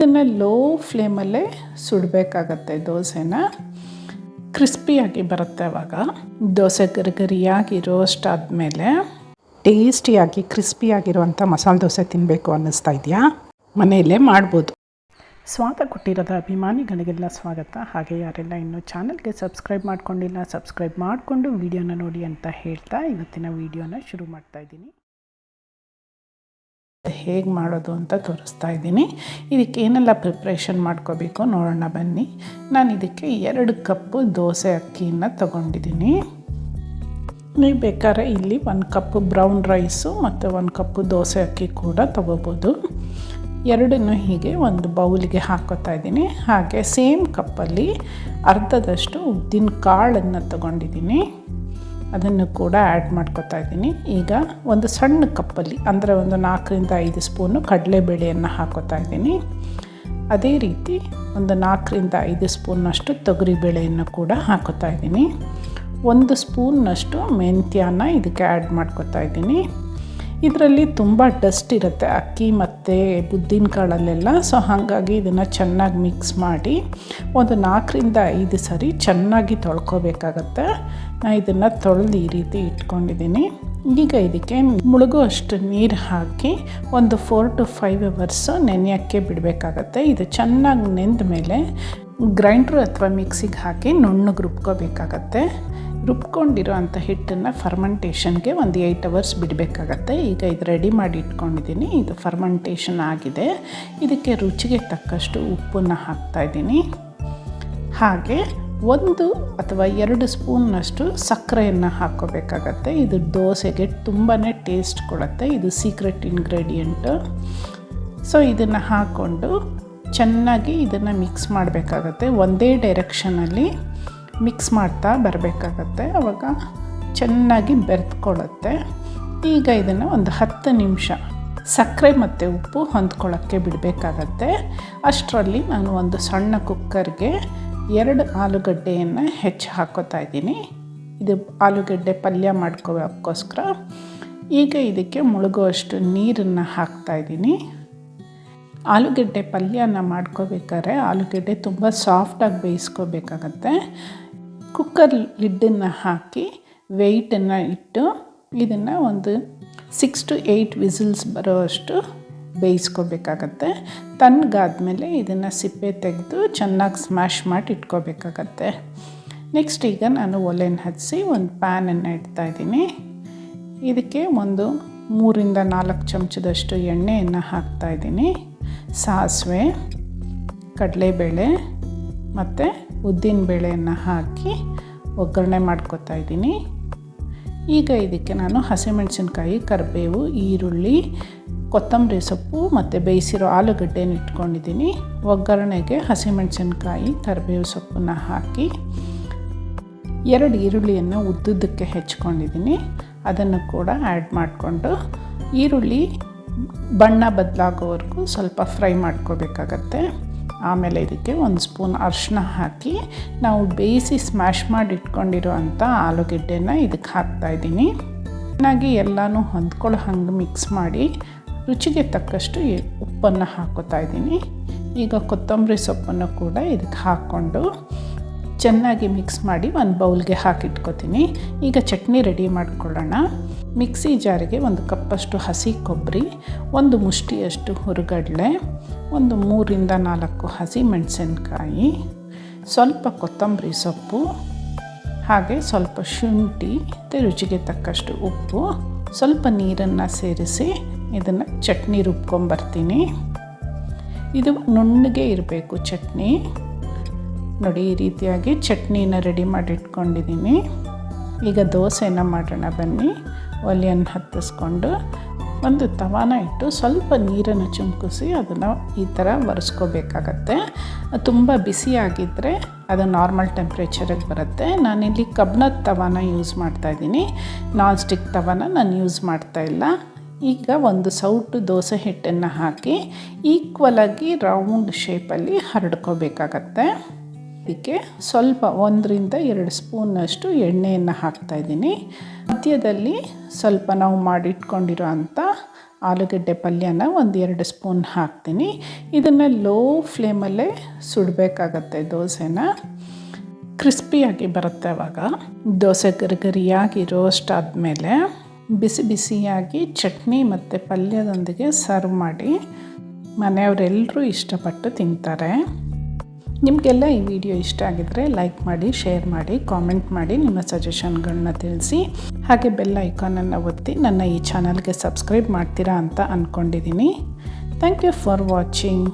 ಇದನ್ನು ಲೋ ಫ್ಲೇಮಲ್ಲೇ ಸುಡಬೇಕಾಗತ್ತೆ. ದೋಸೆನ ಕ್ರಿಸ್ಪಿಯಾಗಿ ಬರುತ್ತೆ. ಆವಾಗ ದೋಸೆ ಗರಿಗರಿಯಾಗಿ ರೋಸ್ಟ್ ಆದಮೇಲೆ ಟೇಸ್ಟಿಯಾಗಿ ಕ್ರಿಸ್ಪಿಯಾಗಿರುವಂಥ ಮಸಾಲೆ ದೋಸೆ ತಿನ್ನಬೇಕು ಅನ್ನಿಸ್ತಾ ಇದೆಯಾ? ಮನೆಯಲ್ಲೇ ಮಾಡ್ಬೋದು. ಸ್ವಾದ ಕೊಟ್ಟಿರೋದ ಅಭಿಮಾನಿಗಳಿಗೆಲ್ಲ ಸ್ವಾಗತ. ಹಾಗೆ ಯಾರೆಲ್ಲ ಇನ್ನೂ ಚಾನಲ್ಗೆ ಸಬ್ಸ್ಕ್ರೈಬ್ ಮಾಡ್ಕೊಂಡಿಲ್ಲ, ಸಬ್ಸ್ಕ್ರೈಬ್ ಮಾಡಿಕೊಂಡು ವಿಡಿಯೋನ ನೋಡಿ ಅಂತ ಹೇಳ್ತಾ ಇವತ್ತಿನ ವಿಡಿಯೋನ ಶುರು ಮಾಡ್ತಾಯಿದ್ದೀನಿ. ಹೇಗೆ ಮಾಡೋದು ಅಂತ ತೋರಿಸ್ತಾ ಇದ್ದೀನಿ. ಇದಕ್ಕೆ ಏನೆಲ್ಲ ಪ್ರಿಪ್ರೇಷನ್ ಮಾಡ್ಕೋಬೇಕು ನೋಡೋಣ ಬನ್ನಿ. ನಾನು ಇದಕ್ಕೆ 2 ಕಪ್ಪು ದೋಸೆ ಅಕ್ಕಿಯನ್ನು ತಗೊಂಡಿದ್ದೀನಿ. ನೀವು ಬೇಕಾದ್ರೆ ಇಲ್ಲಿ 1 ಕಪ್ ಬ್ರೌನ್ ರೈಸು ಮತ್ತು 1 ಕಪ್ಪು ದೋಸೆ ಅಕ್ಕಿ ಕೂಡ ತಗೋಬೋದು. ಎರಡನ್ನೂ ಹೀಗೆ ಒಂದು ಬೌಲಿಗೆ ಹಾಕೋತಾ ಇದ್ದೀನಿ. ಹಾಗೆ ಸೇಮ್ ಕಪ್ಪಲ್ಲಿ ಅರ್ಧದಷ್ಟು ಉದ್ದಿನ ಕಾಳನ್ನು ತಗೊಂಡಿದ್ದೀನಿ, ಅದನ್ನು ಕೂಡ ಆ್ಯಡ್ ಮಾಡ್ಕೊತಾ ಇದ್ದೀನಿ. ಈಗ ಒಂದು ಸಣ್ಣ ಕಪ್ಪಲ್ಲಿ ಅಂದರೆ ಒಂದು 4ರಿಂದ 5 ಸ್ಪೂನು ಕಡಲೆಬೇಳೆಯನ್ನು ಹಾಕೋತಾ ಇದ್ದೀನಿ. ಅದೇ ರೀತಿ ಒಂದು 4ರಿಂದ 5 ಸ್ಪೂನ್ನಷ್ಟು ತೊಗರಿಬೇಳೆಯನ್ನು ಕೂಡ ಹಾಕೋತಾ ಇದ್ದೀನಿ. 1 ಸ್ಪೂನ್ನಷ್ಟು ಮೆಂತ್ಯನ ಇದಕ್ಕೆ ಆ್ಯಡ್ ಮಾಡ್ಕೊತಾ ಇದ್ದೀನಿ. ಇದರಲ್ಲಿ ತುಂಬ ಡಸ್ಟ್ ಇರುತ್ತೆ ಅಕ್ಕಿ ಮತ್ತು ಉದ್ದಿನ ಕಾಳಲ್ಲೆಲ್ಲ. ಸೊ ಹಾಗಾಗಿ ಇದನ್ನು ಚೆನ್ನಾಗಿ ಮಿಕ್ಸ್ ಮಾಡಿ ಒಂದು 4ರಿಂದ 5 ಸರಿ ಚೆನ್ನಾಗಿ ತೊಳ್ಕೊಬೇಕಾಗತ್ತೆ. ನಾನು ಇದನ್ನು ತೊಳೆದು ಈ ರೀತಿ ಇಟ್ಕೊಂಡಿದ್ದೀನಿ. ಈಗ ಇದಕ್ಕೆ ಮುಳುಗುವಷ್ಟು ನೀರು ಹಾಕಿ ಒಂದು 4 to 5 ಅವರ್ಸ್ ನೆನೆಯೋಕ್ಕೆ ಬಿಡಬೇಕಾಗತ್ತೆ. ಇದು ಚೆನ್ನಾಗಿ ನೆಂದ ಮೇಲೆ ಗ್ರೈಂಡ್ರು ಅಥವಾ ಮಿಕ್ಸಿಗೆ ಹಾಕಿ ನುಣ್ಣಗೆ ರುಬ್ಕೋಬೇಕಾಗತ್ತೆ. ರುಬ್ಕೊಂಡಿರೋ ಅಂಥ ಹಿಟ್ಟನ್ನು ಫರ್ಮೆಂಟೇಷನ್ಗೆ ಒಂದು 8 ಅವರ್ಸ್ ಬಿಡಬೇಕಾಗತ್ತೆ. ಈಗ ಇದು ರೆಡಿ ಮಾಡಿ ಇಟ್ಕೊಂಡಿದ್ದೀನಿ. ಇದು ಫರ್ಮೆಂಟೇಷನ್ ಆಗಿದೆ. ಇದಕ್ಕೆ ರುಚಿಗೆ ತಕ್ಕಷ್ಟು ಉಪ್ಪನ್ನು ಹಾಕ್ತಾಯಿದ್ದೀನಿ. ಹಾಗೆ 1 ಅಥವಾ 2 ಸ್ಪೂನ್ನಷ್ಟು ಸಕ್ಕರೆಯನ್ನು ಹಾಕ್ಕೋಬೇಕಾಗತ್ತೆ. ಇದು ದೋಸೆಗೆ ತುಂಬಾ ಟೇಸ್ಟ್ ಕೊಡುತ್ತೆ. ಇದು ಸೀಕ್ರೆಟ್ ಇಂಗ್ರೀಡಿಯೆಂಟು. ಸೊ ಇದನ್ನು ಹಾಕ್ಕೊಂಡು ಚೆನ್ನಾಗಿ ಇದನ್ನು ಮಿಕ್ಸ್ ಮಾಡಬೇಕಾಗತ್ತೆ. ಒಂದೇ ಡೈರೆಕ್ಷನಲ್ಲಿ ಮಿಕ್ಸ್ ಮಾಡ್ತಾ ಬರಬೇಕಾಗತ್ತೆ. ಆವಾಗ ಚೆನ್ನಾಗಿ ಬೆರೆತ್ಕೊಳ್ಳುತ್ತೆ. ಈಗ ಇದನ್ನು ಒಂದು 10 ನಿಮಿಷ ಸಕ್ಕರೆ ಮತ್ತು ಉಪ್ಪು ಹೊಂದ್ಕೊಳ್ಳೋಕ್ಕೆ ಬಿಡಬೇಕಾಗತ್ತೆ. ಅಷ್ಟರಲ್ಲಿ ನಾನು ಒಂದು ಸಣ್ಣ ಕುಕ್ಕರ್ಗೆ 2 ಆಲೂಗಡ್ಡೆಯನ್ನು ಹೆಚ್ಚು ಹಾಕೋತಾ ಇದ್ದೀನಿ. ಇದು ಆಲೂಗಡ್ಡೆ ಪಲ್ಯ ಮಾಡ್ಕೋಕ್ಕೋಸ್ಕರ. ಈಗ ಇದಕ್ಕೆ ಮುಳುಗುವಷ್ಟು ನೀರನ್ನು ಹಾಕ್ತಾಯಿದ್ದೀನಿ. ಆಲೂಗಡ್ಡೆ ಪಲ್ಯನ ಮಾಡ್ಕೋಬೇಕಾದ್ರೆ ಆಲೂಗಡ್ಡೆ ತುಂಬ ಸಾಫ್ಟಾಗಿ ಬೇಯಿಸ್ಕೋಬೇಕಾಗತ್ತೆ. ಕುಕ್ಕರ್ ಲಿಡ್ಡನ್ನು ಹಾಕಿ ವೆಯ್ಟನ್ನು ಇಟ್ಟು ಇದನ್ನು ಒಂದು 6 to 8 ವಿಸಿಲ್ಸ್ ಬರೋವಷ್ಟು ಬೇಯಿಸ್ಕೋಬೇಕಾಗತ್ತೆ. ತಣ್ಣಗಾದ್ಮೇಲೆ ಇದನ್ನು ಸಿಪ್ಪೆ ತೆಗೆದು ಚೆನ್ನಾಗಿ ಸ್ಮ್ಯಾಶ್ ಮಾಡಿ ಇಟ್ಕೋಬೇಕಾಗತ್ತೆ. ನೆಕ್ಸ್ಟ್ ಈಗ ನಾನು ಒಲೆನ ಹಚ್ಚಿ ಒಂದು ಪ್ಯಾನನ್ನು ಇಡ್ತಾಯಿದ್ದೀನಿ. ಇದಕ್ಕೆ ಒಂದು 3ರಿಂದ 4 ಚಮಚದಷ್ಟು ಎಣ್ಣೆಯನ್ನು ಹಾಕ್ತಾಯಿದ್ದೀನಿ. ಸಾಸಿವೆ, ಕಡಲೆಬೇಳೆ ಮತ್ತು ಉದ್ದಿನಬೇಳೆಯನ್ನು ಹಾಕಿ ಒಗ್ಗರಣೆ ಮಾಡ್ಕೊತಾ ಇದ್ದೀನಿ. ಈಗ ಇದಕ್ಕೆ ನಾನು ಹಸಿಮೆಣಸಿನ್ಕಾಯಿ, ಕರಿಬೇವು, ಈರುಳ್ಳಿ, ಕೊತ್ತಂಬರಿ ಸೊಪ್ಪು ಮತ್ತು ಬೇಯಿಸಿರೋ ಆಲೂಗಡ್ಡೆನ ಇಟ್ಕೊಂಡಿದ್ದೀನಿ. ಒಗ್ಗರಣೆಗೆ ಹಸಿಮೆಣಸಿನ್ಕಾಯಿ, ಕರಿಬೇವು ಸೊಪ್ಪನ್ನು ಹಾಕಿ 2 ಈರುಳ್ಳಿಯನ್ನು ಉದ್ದುದ್ದಕ್ಕೆ ಹೆಚ್ಕೊಂಡಿದ್ದೀನಿ. ಅದನ್ನು ಕೂಡ ಆ್ಯಡ್ ಮಾಡಿಕೊಂಡು ಈರುಳ್ಳಿ ಬಣ್ಣ ಬದಲಾಗೋವರೆಗೂ ಸ್ವಲ್ಪ ಫ್ರೈ ಮಾಡ್ಕೋಬೇಕಾಗತ್ತೆ. ಆಮೇಲೆ ಇದಕ್ಕೆ 1 ಸ್ಪೂನ್ ಅರಿಶಿನ ಹಾಕಿ ನಾವು ಬೇಯಿಸಿ ಸ್ಮ್ಯಾಶ್ ಮಾಡಿ ಇಟ್ಕೊಂಡಿರೋ ಅಂಥ ಆಲೂಗೆಡ್ಡೆನ ಇದಕ್ಕೆ ಹಾಕ್ತಾಯಿದ್ದೀನಿ. ಚೆನ್ನಾಗಿ ಎಲ್ಲನೂ ಹೊಂದ್ಕೊಳ್ಳೋ ಹಂಗೆ ಮಿಕ್ಸ್ ಮಾಡಿ ರುಚಿಗೆ ತಕ್ಕಷ್ಟು ಉಪ್ಪನ್ನು ಹಾಕ್ಕೋತಾ ಇದ್ದೀನಿ. ಈಗ ಕೊತ್ತಂಬರಿ ಸೊಪ್ಪನ್ನು ಕೂಡ ಇದಕ್ಕೆ ಹಾಕ್ಕೊಂಡು ಚೆನ್ನಾಗಿ ಮಿಕ್ಸ್ ಮಾಡಿ ಒಂದು ಬೌಲ್ಗೆ ಹಾಕಿಟ್ಕೋತೀನಿ. ಈಗ ಚಟ್ನಿ ರೆಡಿ ಮಾಡ್ಕೊಳ್ಳೋಣ. ಮಿಕ್ಸಿ ಜಾರಿಗೆ 1 ಕಪ್ಪಷ್ಟು ಹಸಿ ಕೊಬ್ಬರಿ, 1 ಮುಷ್ಟಿಯಷ್ಟು ಹುರುಗಡಲೆ, ಒಂದು 3ರಿಂದ 4 ಹಸಿ ಮೆಣಸಿನ್ಕಾಯಿ, ಸ್ವಲ್ಪ ಕೊತ್ತಂಬರಿ ಸೊಪ್ಪು, ಹಾಗೆ ಸ್ವಲ್ಪ ಶುಂಠಿ ಮತ್ತು ರುಚಿಗೆ ತಕ್ಕಷ್ಟು ಉಪ್ಪು, ಸ್ವಲ್ಪ ನೀರನ್ನು ಸೇರಿಸಿ ಇದನ್ನು ಚಟ್ನಿ ರುಬ್ಕೊಂಬರ್ತೀನಿ. ಇದು ನುಣ್ಣಗೆ ಇರಬೇಕು ಚಟ್ನಿ. ನೋಡಿ, ಈ ರೀತಿಯಾಗಿ ಚಟ್ನಿನ ರೆಡಿ ಮಾಡಿ ಇಟ್ಕೊಂಡಿದ್ದೀನಿ. ಈಗ ದೋಸೆನ ಮಾಡೋಣ ಬನ್ನಿ. ಒಲೆಯನ್ನು ಹತ್ತಿಸ್ಕೊಂಡು ಒಂದು ತವಾನ ಇಟ್ಟು ಸ್ವಲ್ಪ ನೀರನ್ನು ಚಿಮುಕಿಸಿ ಅದನ್ನು ಈ ಥರ ಒರೆಸ್ಕೋಬೇಕಾಗತ್ತೆ. ತುಂಬ ಬಿಸಿಯಾಗಿದ್ದರೆ ಅದು ನಾರ್ಮಲ್ ಟೆಂಪ್ರೇಚರಿಗೆ ಬರುತ್ತೆ. ನಾನಿಲ್ಲಿ ಕಬ್ಬಿಣದ ತವಾನ ಯೂಸ್ ಮಾಡ್ತಾಯಿದ್ದೀನಿ. ನಾನ್ ಸ್ಟಿಕ್ ತವಾನ ನಾನು ಯೂಸ್ ಮಾಡ್ತಾಯಿಲ್ಲ. ಈಗ ಒಂದು ಸೌಟು ದೋಸೆ ಹಿಟ್ಟನ್ನು ಹಾಕಿ ಈಕ್ವಲಾಗಿ ರೌಂಡ್ ಶೇಪಲ್ಲಿ ಹರಡ್ಕೋಬೇಕಾಗತ್ತೆ. ಇದಕ್ಕೆ ಸ್ವಲ್ಪ 1ರಿಂದ 2 ಸ್ಪೂನ್ನಷ್ಟು ಎಣ್ಣೆಯನ್ನು ಹಾಕ್ತಾಯಿದ್ದೀನಿ. ಮಧ್ಯದಲ್ಲಿ ಸ್ವಲ್ಪ ನಾವು ಮಾಡಿಟ್ಕೊಂಡಿರೋ ಅಂಥ ಆಲೂಗಡ್ಡೆ ಪಲ್ಯನ 1-2 ಸ್ಪೂನ್ ಹಾಕ್ತೀನಿ. ಇದನ್ನು ಲೋ ಫ್ಲೇಮಲ್ಲೇ ಸುಡಬೇಕಾಗತ್ತೆ. ದೋಸೆನ ಕ್ರಿಸ್ಪಿಯಾಗಿ ಬರುತ್ತೆ. ಆವಾಗ ದೋಸೆ ಗರಿಗರಿಯಾಗಿ ರೋಸ್ಟ್ ಆದಮೇಲೆ ಬಿಸಿ ಬಿಸಿಯಾಗಿ ಚಟ್ನಿ ಮತ್ತು ಪಲ್ಯದೊಂದಿಗೆ ಸರ್ವ್ ಮಾಡಿ ಮನೆಯವರೆಲ್ಲರೂ ಇಷ್ಟಪಟ್ಟು ತಿಂತಾರೆ. ನಿಮಗೆಲ್ಲ ಈ ವಿಡಿಯೋ ಇಷ್ಟ ಆಗಿದರೆ ಲೈಕ್ ಮಾಡಿ, ಶೇರ್ ಮಾಡಿ, ಕಾಮೆಂಟ್ ಮಾಡಿ, ನಿಮ್ಮ ಸಜೆಷನ್ಗಳನ್ನ ತಿಳಿಸಿ. ಹಾಗೆ ಬೆಲ್ ಐಕಾನನ್ನು ಒತ್ತಿ ನನ್ನ ಈ ಚಾನಲ್ಗೆ ಸಬ್ಸ್ಕ್ರೈಬ್ ಮಾಡ್ತೀರಾ ಅಂತ ಅಂದ್ಕೊಂಡಿದ್ದೀನಿ. Thank you for watching.